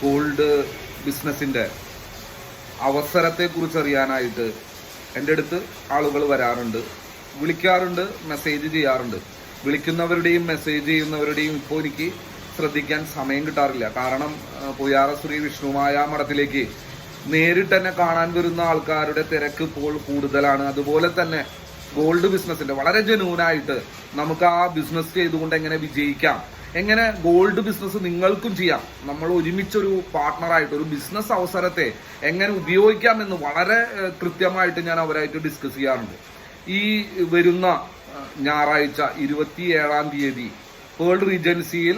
Gold ബിസിനസ്സിൻ്റെ അവസരത്തെക്കുറിച്ച് അറിയാനായിട്ട് എൻ്റെ അടുത്ത് ആളുകൾ വരാറുണ്ട്, വിളിക്കാറുണ്ട്, മെസ്സേജ് ചെയ്യാറുണ്ട്. വിളിക്കുന്നവരുടെയും മെസ്സേജ് ചെയ്യുന്നവരുടെയും ഇപ്പോൾ എനിക്ക് ശ്രദ്ധിക്കാൻ സമയം കിട്ടാറില്ല. കാരണം പുയ്യാറ ശ്രീ വിഷ്ണുമായ മഠത്തിലേക്ക് നേരിട്ട് തന്നെ കാണാൻ വരുന്ന ആൾക്കാരുടെ തിരക്ക് ഇപ്പോൾ കൂടുതലാണ്. അതുപോലെ തന്നെ ഗോൾഡ് ബിസിനസ്സിന്റെ വളരെ ജെന്യൂനായിട്ട് നമുക്ക് ആ ബിസിനസ് ചെയ്തുകൊണ്ട് എങ്ങനെ വിജയിക്കാം, എങ്ങനെ ഗോൾഡ് ബിസിനസ് നിങ്ങൾക്കും ചെയ്യാം, നമ്മൾ ഒരുമിച്ചൊരു പാർട്ട്ണറായിട്ട് ഒരു ബിസിനസ് അവസരത്തെ എങ്ങനെ ഉപയോഗിക്കാം എന്ന് വളരെ കൃത്യമായിട്ട് ഞാൻ അവരായിട്ട് ഡിസ്കസ് ചെയ്യാറുണ്ട്. ഈ വരുന്ന ഞായറാഴ്ച 27-ാം തീയതി പേൾ റീജൻസിയിൽ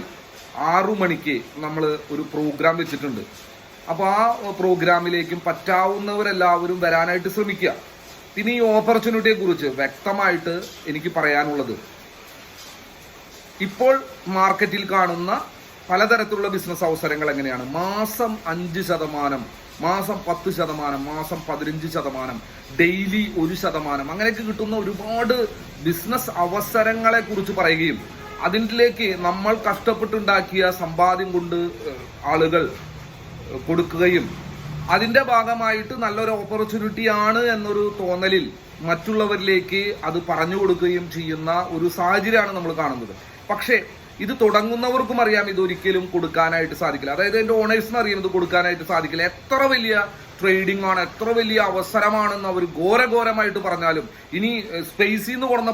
6 മണിക്ക് നമ്മൾ ഒരു പ്രോഗ്രാം വെച്ചിട്ടുണ്ട്. അപ്പോൾ ആ പ്രോഗ്രാമിലേക്കും പറ്റാവുന്നവരെല്ലാവരും വരാനായിട്ട് ശ്രമിക്കുക. പിന്നെ ഈ ഓപ്പർച്യൂണിറ്റിയെ കുറിച്ച് വ്യക്തമായിട്ട് എനിക്ക് പറയാനുള്ളത്, ഇപ്പോൾ മാർക്കറ്റിൽ കാണുന്ന പലതരത്തിലുള്ള ബിസിനസ് അവസരങ്ങൾ എങ്ങനെയാണ്, മാസം 5%, മാസം 10%, മാസം 15%, ഡെയിലി 1%, അങ്ങനെയൊക്കെ കിട്ടുന്ന ഒരുപാട് ബിസിനസ് അവസരങ്ങളെ കുറിച്ച് പറയുകയും അതിലേക്ക് നമ്മൾ കഷ്ടപ്പെട്ടുണ്ടാക്കിയ സമ്പാദ്യം കൊണ്ട് ആളുകൾ കൊടുക്കുകയും അതിന്റെ ഭാഗമായിട്ട് നല്ലൊരു ഓപ്പർച്യൂണിറ്റി ആണ് എന്നൊരു തോന്നലിൽ മറ്റുള്ളവരിലേക്ക് അത് പറഞ്ഞു കൊടുക്കുകയും ചെയ്യുന്ന ഒരു സാഹചര്യമാണ് നമ്മൾ കാണുന്നത്. പക്ഷേ ഇത് തുടങ്ങുന്നവർക്കും അറിയാം ഇതൊരിക്കലും കൊടുക്കാനായിട്ട് സാധിക്കില്ല. അതായത് എൻ്റെ ഓണേഴ്സിന് അറിയാം ഇത് കൊടുക്കാനായിട്ട് സാധിക്കില്ല. എത്ര വലിയ ട്രേഡിംഗ് ആണ്, എത്ര വലിയ അവസരമാണെന്ന് അവർ ഘോരഘോരമായിട്ട് പറഞ്ഞാലും, ഇനി സ്പേസിൽ നിന്ന് കൊടുന്ന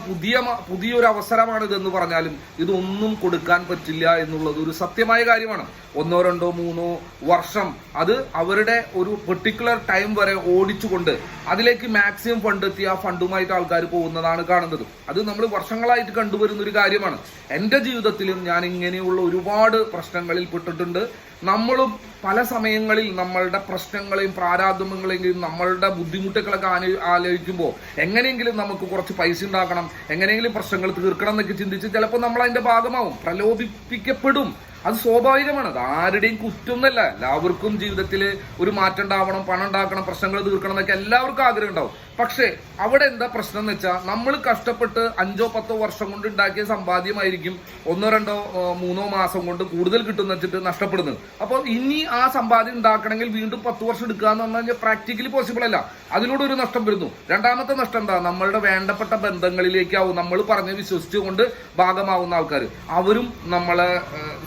പുതിയൊരു അവസരമാണിതെന്ന് പറഞ്ഞാലും ഇതൊന്നും കൊടുക്കാൻ പറ്റില്ല എന്നുള്ളത് ഒരു സത്യമായ കാര്യമാണ്. 1, 2, 3 വർഷം അത് അവരുടെ ഒരു പെർട്ടിക്കുലർ ടൈം വരെ ഓടിച്ചുകൊണ്ട് അതിലേക്ക് മാക്സിമം ഫണ്ട് എത്തി ആ ഫണ്ടുമായിട്ട് ആൾക്കാർ പോകുന്നതാണ് കാണുന്നത്. അത് നമ്മൾ വർഷങ്ങളായിട്ട് കണ്ടുവരുന്ന ഒരു കാര്യമാണ്. എൻ്റെ ജീവിതത്തിലും ഞാൻ ഇങ്ങനെയുള്ള ഒരുപാട് പ്രശ്നങ്ങളിൽ പെട്ടിട്ടുണ്ട്. നമ്മളും പല സമയങ്ങളിൽ നമ്മളുടെ പ്രശ്നങ്ങളെയും പ്രാരാബ്ധങ്ങളെയും നമ്മളുടെ ബുദ്ധിമുട്ടുകളൊക്കെ ആലോചിക്കുമ്പോൾ എങ്ങനെയെങ്കിലും നമുക്ക് കുറച്ച് പൈസ ഉണ്ടാക്കണം, എങ്ങനെയെങ്കിലും പ്രശ്നങ്ങൾ തീർക്കണം എന്നൊക്കെ ചിന്തിച്ച് ചിലപ്പോൾ നമ്മൾ അതിന്റെ ഭാഗമാവും, പ്രലോഭിപ്പിക്കപ്പെടും. അത് സ്വാഭാവികമാണ്. അത് ആരുടെയും കുറ്റമൊന്നുമല്ല. എല്ലാവർക്കും ജീവിതത്തിൽ ഒരു മാറ്റം ഉണ്ടാവണം, പണം ഉണ്ടാക്കണം, പ്രശ്നങ്ങൾ തീർക്കണം എന്നൊക്കെ എല്ലാവർക്കും ആഗ്രഹം ഉണ്ടാവും. പക്ഷേ അവിടെ എന്താ പ്രശ്നം എന്ന് വെച്ചാൽ നമ്മൾ കഷ്ടപ്പെട്ട് 5-10 വർഷം കൊണ്ട് ഉണ്ടാക്കിയ സമ്പാദ്യമായിരിക്കും 1, 2, 3 മാസം കൊണ്ട് കൂടുതൽ കിട്ടുന്ന വെച്ചിട്ട് നഷ്ടപ്പെടുന്നത്. അപ്പോൾ ഇനി ആ സമ്പാദ്യം ഉണ്ടാക്കണമെങ്കിൽ വീണ്ടും 10 വർഷം എടുക്കുക എന്ന് പറഞ്ഞാൽ പ്രാക്ടിക്കലി പോസിബിൾ അല്ല. അതിലൂടെ ഒരു നഷ്ടം വരുന്നു. രണ്ടാമത്തെ നഷ്ടം എന്താ, നമ്മളുടെ വേണ്ടപ്പെട്ട ബന്ധങ്ങളിലേക്കാവും നമ്മൾ പറഞ്ഞ് വിശ്വസിച്ചുകൊണ്ട് ഭാഗമാവുന്ന ആൾക്കാർ. അവരും നമ്മളെ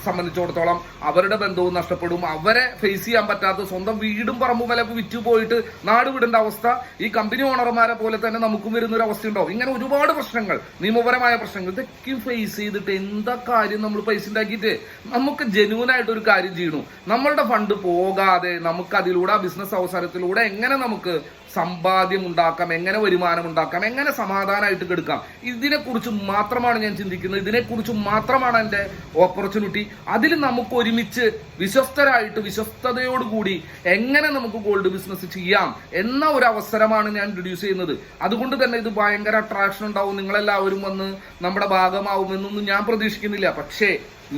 സംബന്ധിച്ചിടത്തോളം അവരുടെ ബന്ധവും നഷ്ടപ്പെടും. അവരെ ഫേസ് ചെയ്യാൻ പറ്റാത്ത, സ്വന്തം വീടും പറമ്പും വില വിറ്റു പോയിട്ട് നാട് വിടേണ്ട അവസ്ഥ ഈ കമ്പനി ഓണർമാരെ പോലെ തന്നെ നമുക്കും വരുന്നൊരു അവസ്ഥ ഉണ്ടാവും. ഇങ്ങനെ ഒരുപാട് പ്രശ്നങ്ങൾ, നിയമപരമായ പ്രശ്നങ്ങൾ, ഇതൊക്കെ ഫേസ് ചെയ്തിട്ട് എന്താ കാര്യം നമ്മൾ പൈസ ഉണ്ടാക്കിയിട്ട് നമുക്ക് ജെന്യൂനായിട്ട് ഒരു കാര്യം ചെയ്യണു. നമ്മളുടെ ഫണ്ട് പോകാതെ നമുക്ക് അതിലൂടെ ആ ബിസിനസ് അവസരത്തിലൂടെ എങ്ങനെ നമുക്ക് സമ്പാദ്യം ഉണ്ടാക്കാം, എങ്ങനെ വരുമാനം ഉണ്ടാക്കാം, എങ്ങനെ സമാധാനമായിട്ട് കെടുക്കാം, ഇതിനെക്കുറിച്ച് മാത്രമാണ് ഞാൻ ചിന്തിക്കുന്നത്. ഇതിനെക്കുറിച്ച് മാത്രമാണ് എൻ്റെ ഓപ്പർച്യൂണിറ്റി. അതിൽ നമുക്ക് ഒരുമിച്ച് വിശ്വസ്തതയോടുകൂടി എങ്ങനെ നമുക്ക് ഗോൾഡ് ബിസിനസ് ചെയ്യാം എന്ന ഒരു അവസരമാണ് ഞാൻ ഇൻട്രൊഡ്യൂസ് ചെയ്യുന്നത്. അതുകൊണ്ട് തന്നെ ഇത് ഭയങ്കര അട്രാക്ഷൻ ഉണ്ടാവും, നിങ്ങളെല്ലാവരും വന്ന് നമ്മുടെ ഭാഗമാവുമെന്നൊന്നും ഞാൻ പ്രതീക്ഷിക്കുന്നില്ല. പക്ഷേ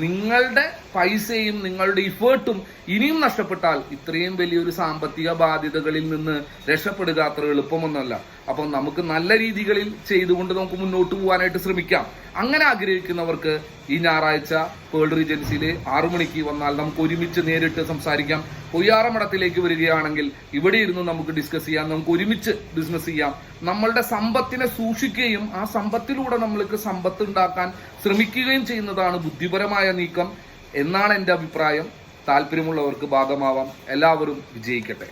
നിങ്ങളുടെ പൈസയും നിങ്ങളുടെ ഇഫേർട്ടും ഇനിയും നഷ്ടപ്പെട്ടാൽ ഇത്രയും വലിയൊരു സാമ്പത്തിക ബാധ്യതകളിൽ നിന്ന് രക്ഷപ്പെടുക അത്ര എളുപ്പമൊന്നുമല്ല. അപ്പം നമുക്ക് നല്ല രീതികളിൽ ചെയ്തുകൊണ്ട് നമുക്ക് മുന്നോട്ട് പോകാനായിട്ട് ശ്രമിക്കാം. അങ്ങനെ ആഗ്രഹിക്കുന്നവർക്ക് ഈ ഞായറാഴ്ച പേൾ റീജൻസിയിൽ 6 മണിക്ക് വന്നാൽ നമുക്ക് ഒരുമിച്ച് നേരിട്ട് സംസാരിക്കാം. പൊയ്യാറ മഠത്തിലേക്ക് വരികയാണെങ്കിൽ ഇവിടെ ഇരുന്ന് നമുക്ക് ഡിസ്കസ് ചെയ്യാം, നമുക്ക് ഒരുമിച്ച് ബിസിനസ് ചെയ്യാം. നമ്മളുടെ സമ്പത്തിനെ സൂക്ഷിക്കുകയും ആ സമ്പത്തിലൂടെ നമ്മൾക്ക് സമ്പത്ത് ഉണ്ടാക്കാൻ ശ്രമിക്കുകയും ചെയ്യുന്നതാണ് ബുദ്ധിപരമായ നീക്കം എന്നാണ് എൻ്റെ അഭിപ്രായം. താല്പര്യമുള്ളവർക്ക് ഭാഗമാവാം. എല്ലാവരും വിജയിക്കട്ടെ.